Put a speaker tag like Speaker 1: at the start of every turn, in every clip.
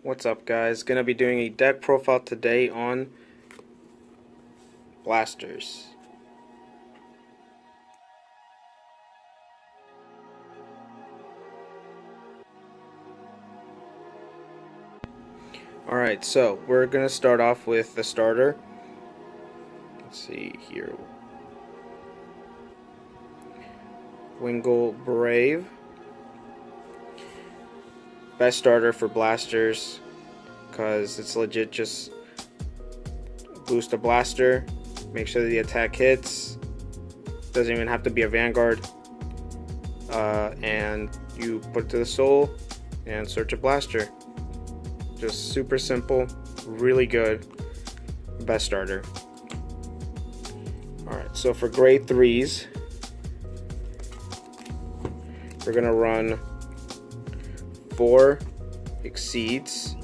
Speaker 1: What's up, guys? Gonna be doing a deck profile today on blasters. Alright, so we're gonna start off with the starter. Let's see here. Wingle Brave. Best starter for blasters because it's legit just boost a blaster, make sure the attack hits, doesn't even have to be a vanguard, and you put it to the soul and search a blaster. Just super simple, really good, best starter. Alright, so for grade 3s, we're gonna run 4 exceeds.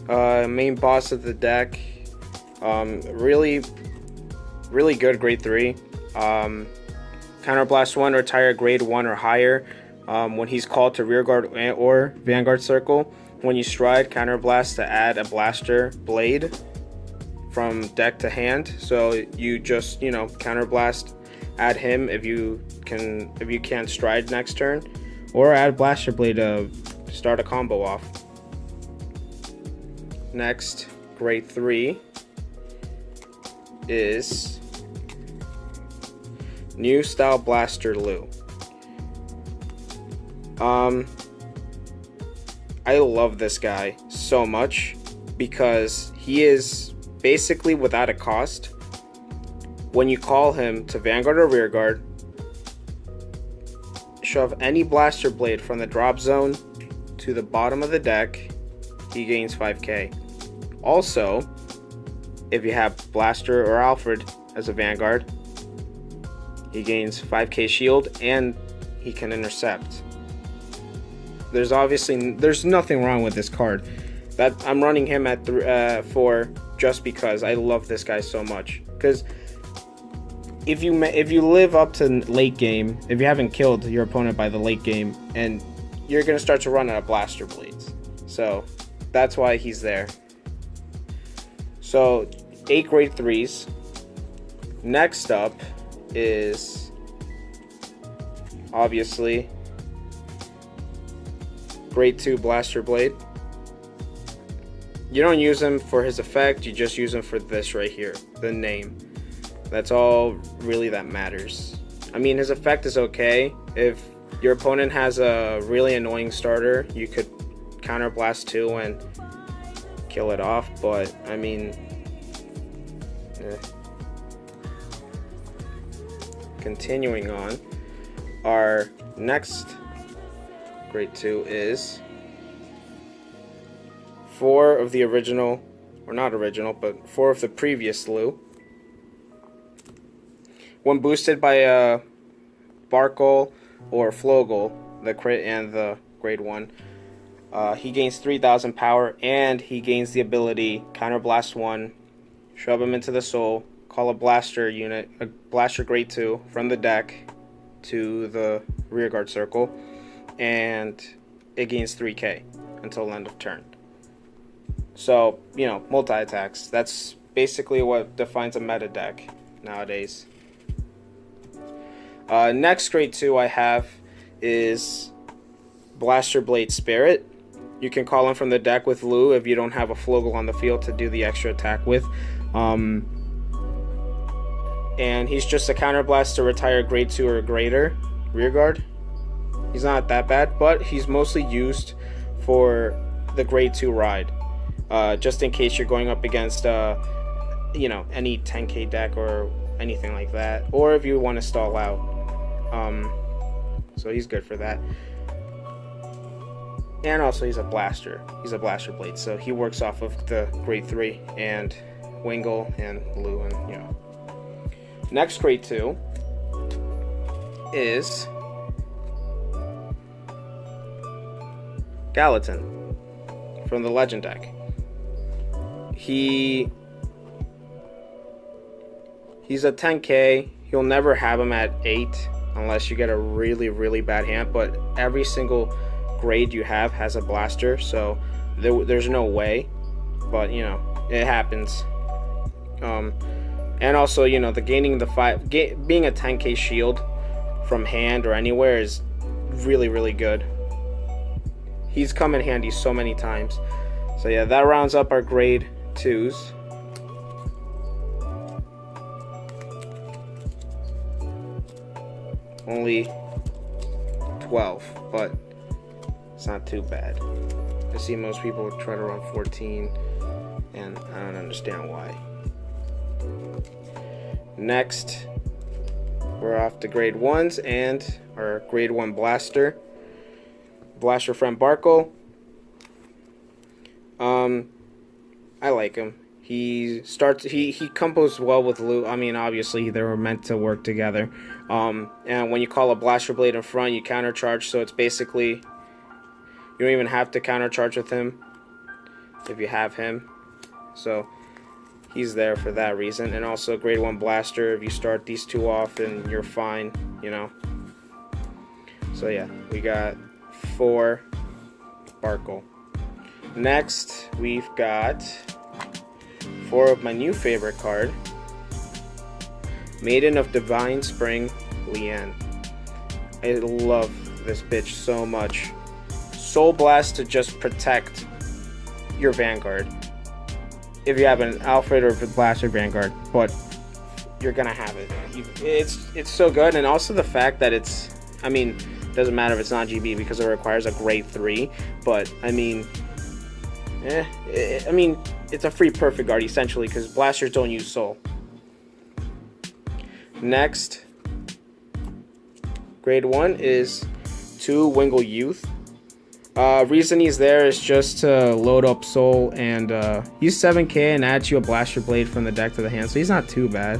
Speaker 1: Main boss of the deck, really good grade 3. Counterblast 1, retire grade 1 or higher when he's called to rearguard or vanguard circle. When you stride, counterblast to add a blaster blade from deck to hand. So you just, counterblast, add him if you can't stride next turn, or add blaster blade to start a combo off. Next, grade 3 is new style blaster Lu. I love this guy so much because he is basically without a cost. When you call him to vanguard or rearguard, shove any blaster blade from the drop zone to the bottom of the deck, he gains 5k. Also, if you have Blaster or Alfred as a vanguard, he gains 5k shield and he can intercept. There's nothing wrong with this card. That I'm running him at 4 just because I love this guy so much. Because if you live up to late game, if you haven't killed your opponent by the late game, and you're gonna start to run out of blaster blades, so that's why he's there. So 8 grade 3s. Next up is obviously grade 2 blaster blade. You don't use him for his effect, you just use him for this right here, the name. That's all really that matters. I mean, his effect is okay. If your opponent has a really annoying starter, you could counterblast 2 and kill it off, but I mean, Continuing on, our next grade 2 is 4 of the original, or not original, but 4 of the previous Lu. When boosted by a Barkle or Flogel, the crit and the grade 1, he gains 3000 power, and he gains the ability Counterblast 1, shove him into the soul, call a blaster unit, a blaster grade 2 from the deck to the rearguard circle, and it gains 3k until end of turn. So, multi-attacks. That's basically what defines a meta deck nowadays. Next grade 2 I have is Blaster Blade Spirit. You can call him from the deck with Lu if you don't have a Flogel on the field to do the extra attack with. And he's just a counterblast to retire grade 2 or greater rearguard. He's not that bad, but he's mostly used for the grade 2 ride. Just in case you're going up against any 10k deck or anything like that, or if you want to stall out. So he's good for that. And also he's a blaster blade, so he works off of the grade 3 and Wingle and Lu, and Next grade 2 is Gallatin from the Legend deck. He's a 10k. You'll never have him at 8 unless you get a really bad hand, but every single grade you have has a blaster, so there's no way, but you know, it happens. And also, you know, the gaining the being a 10k shield from hand or anywhere is really good. He's come in handy so many times. So yeah, that rounds up our grade 2s. Only 12, but it's not too bad. I see most people try to run 14, and I don't understand why. Next, we're off to grade 1s and our grade 1 blaster friend Barkle. I like him. He combos well with Lu. I mean, obviously they were meant to work together. And when you call a blaster blade in front, you countercharge, so it's basically, you don't even have to countercharge with him if you have him. So he's there for that reason. And also grade 1 blaster, if you start these two off, then you're fine, you know. So yeah, we got 4 Barkle. Next, we've got 4 of my new favorite card, Maiden of Divine Spring, Lian. I love this bitch so much. Soul Blast to just protect your Vanguard. If you have an Alfred or Blaster Vanguard, but you're gonna have it. It's so good, and also the fact that it's, I mean, doesn't matter if it's not GB because it requires a grade 3, but I mean, it's a free perfect guard essentially because blasters don't use soul. Next, grade 1 is 2 Wingle Youth. Reason he's there is just to load up soul, and he's 7k and adds you a blaster blade from the deck to the hand, so he's not too bad.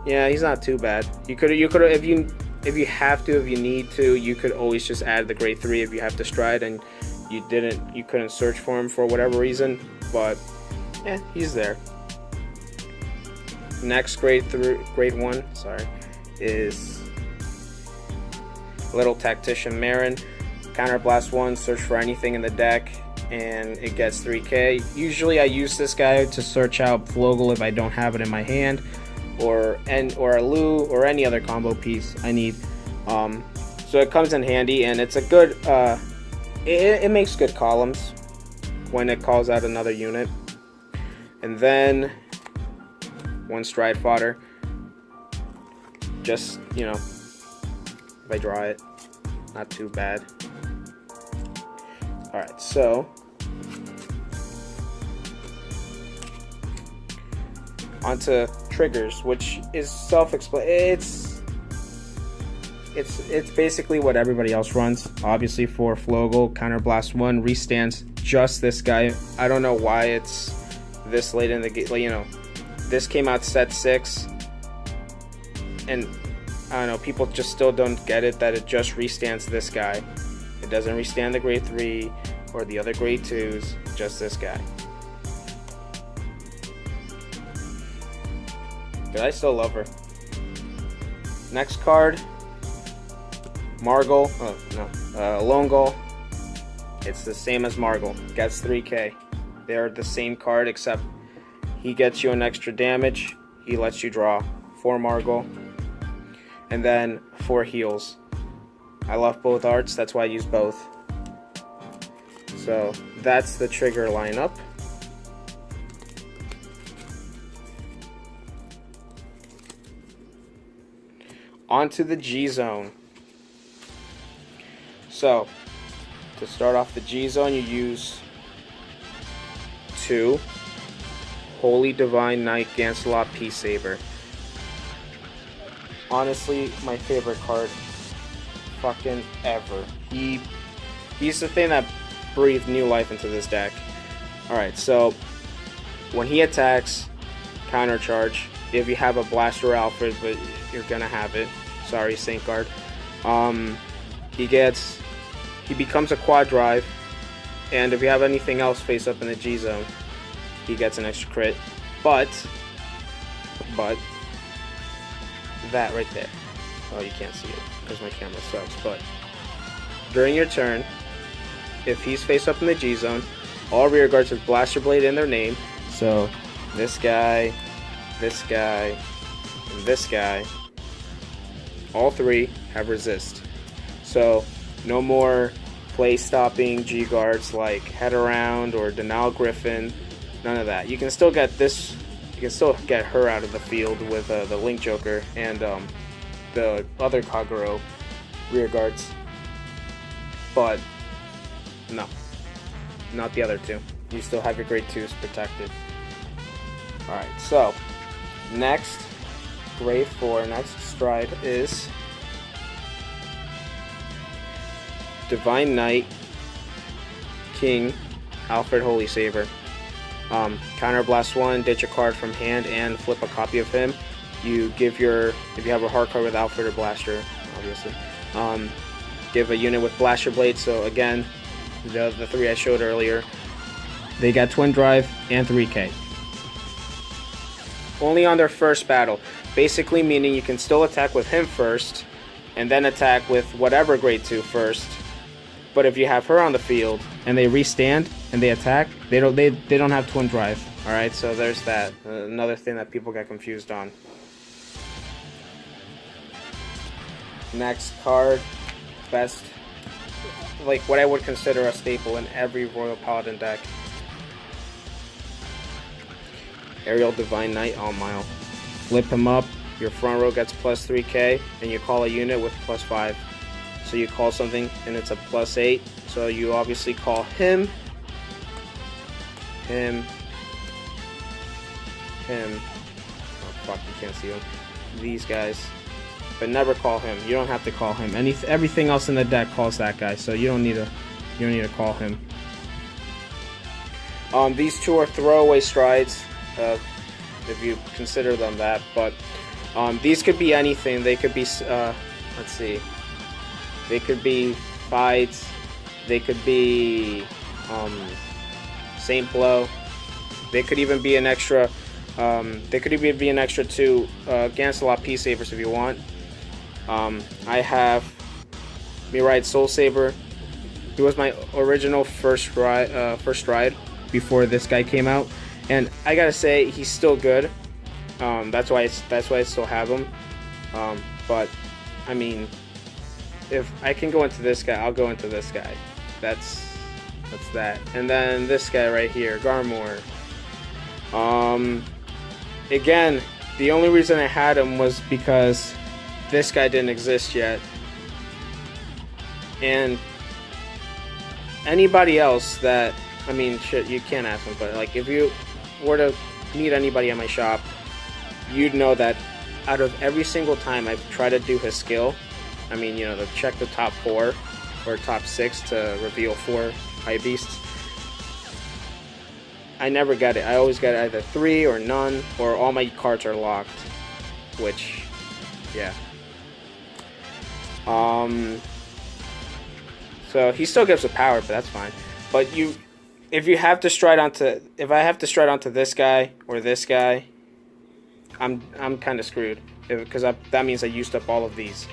Speaker 1: Yeah, he's not too bad. You could if you have to, if you need to, you could always just add the grade 3 if you have to stride and you couldn't search for him for whatever reason, but yeah, he's there. Next grade 1, is Little Tactician Marin. Counterblast 1, search for anything in the deck, and it gets 3k. Usually I use this guy to search out Flogel if I don't have it in my hand, or a Lu, or any other combo piece I need. So it comes in handy, and it's a good, it makes good columns when it calls out another unit. And then 1 Stride Fodder. Just, you know, if I draw it, not too bad. Alright, so onto triggers, which is self-explanatory. It's basically what everybody else runs. Obviously for Flogel, Counterblast 1 restands just this guy. I don't know why it's this late in the game. You know, this came out set 6, and I don't know, people just still don't get it that it just restands this guy. It doesn't restand the grade 3 or the other grade 2s, just this guy. But I still love her. Next card, Margol. Longol. It's the same as Margol. Gets 3k. They're the same card, except he gets you an extra damage. He lets you draw 4 Margol. And then 4 heals. I love both arts, that's why I use both. So that's the trigger lineup. Onto the G zone. So to start off the G zone, you use 2 Holy Divine Knight Gancelot Peace Saber. Honestly, my favorite card fucking ever. He's the thing that breathed new life into this deck. Alright, so when he attacks, counter charge. If you have a Blaster Alfred, but you're gonna have it. Sorry, Saint Guard. He becomes a quad drive, and if you have anything else face up in the G zone, he gets an extra crit. But that right there. Oh, you can't see it because my camera sucks, but during your turn, if he's face up in the G zone, all rear guards with Blaster Blade in their name. So this guy, this guy, and this guy, all three have resist. So no more play stopping G guards like Head Around or Denial Griffin. None of that. You can still get this. You can still get her out of the field with the Link Joker and the other Kagero rear guards. But no, not the other two. You still have your grade 2s protected. Alright, so next grade 4, next stride is Divine Knight, King, Alfred Holy Saber. Counterblast 1, ditch a card from hand and flip a copy of him. You give your, if you have a hard card with Alfred or Blaster, obviously, give a unit with Blaster Blade. So again, the three I showed earlier, they got Twin Drive and 3K. Only on their first battle, basically meaning you can still attack with him first, and then attack with whatever grade 2 first. But if you have her on the field and they restand and they attack, they don't have Twin Drive. All right, so there's that. Another thing that people get confused on. Next card, best, like what I would consider a staple in every Royal Paladin deck. Aerial Divine Knight All Mile. Flip him up, your front row gets plus 3k, and you call a unit with plus 5. So you call something and it's a plus 8. So you obviously call him, him. Oh fuck, you can't see him. These guys. But never call him. You don't have to call him. Everything else in the deck calls that guy, so you don't need to call him. These two are throwaway strides, if you consider them that. But these could be anything. They could be let's see. They could be fights. They could be Saint Blow. They could even be an extra. They could even be an extra 2 Gancelot Peace Sabers if you want. I have Mirai Soul Saber. He was my original first ride before this guy came out, and I gotta say he's still good. That's why I still have him. But I mean, if I can go into this guy, I'll go into this guy. That's that. And then this guy right here, Garmor. Again, the only reason I had him was because this guy didn't exist yet. And anybody else that, I mean, shit, you can't ask him, but like if you were to meet anybody at my shop, you'd know that out of every single time I've tried to do his skill, I mean, you know, to check the top 4 or top 6 to reveal 4 high beasts, I never get it. I always get either 3 or none, or all my cards are locked, which, yeah. So he still gives the power, but that's fine. But if I have to stride onto this guy or this guy, I'm kind of screwed, because that means I used up all of these.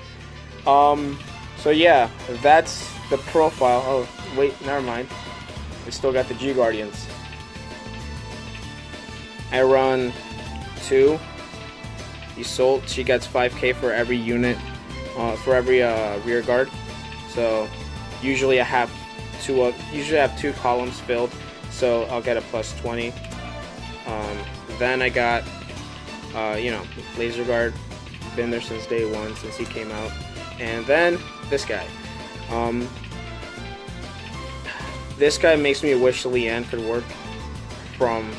Speaker 1: So yeah, that's the profile. Oh wait, never mind. We still got the G Guardians. I run 2 Isolde. She gets 5k for every unit, for every rear guard. So usually I have 2 columns filled, so I'll get a plus 20. Then I got you know, Laser Guard, been there since day 1, since he came out. And then this guy. This guy makes me wish Leanne could work from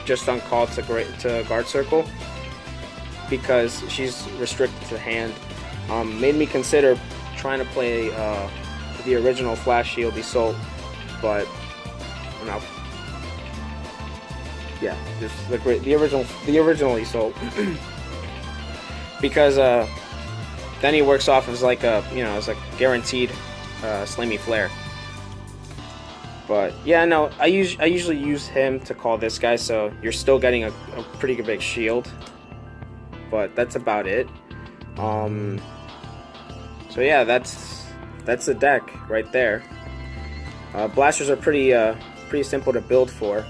Speaker 1: just on call to guard circle, because she's restricted to hand. Made me consider trying to play the original Flash Shield Isolde, but no. Yeah, just the original Isolde, because then he works off as like a, you know, as a guaranteed Slimy Flare. But yeah, no, I usually use him to call this guy, so you're still getting a pretty good big shield. But that's about it. So yeah, that's that's the deck right there. Blasters are pretty simple to build for.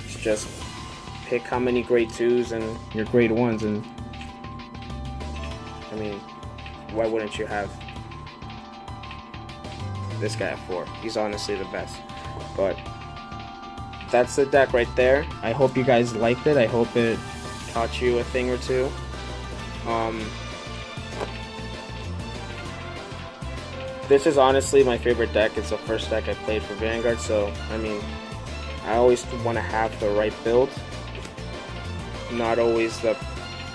Speaker 1: It's just pick how many grade 2s and your grade 1s, and I mean, why wouldn't you have this guy at 4? He's honestly the best. But that's the deck right there. I hope you guys liked it. I hope it taught you a thing or two. This is honestly my favorite deck. It's the first deck I played for Vanguard, so I mean, I always want to have the right build. Not always the,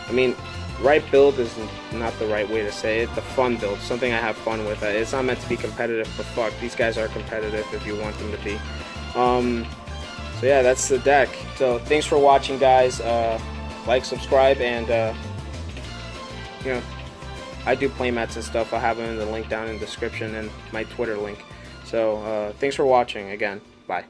Speaker 1: I mean, right build is not the right way to say it. The fun build, something I have fun with. It's not meant to be competitive, but fuck, these guys are competitive if you want them to be. So yeah, that's the deck. So thanks for watching, guys. Like, subscribe, and you know, I do playmats and stuff. I'll have them in the link down in the description and my Twitter link. So thanks for watching again. Bye.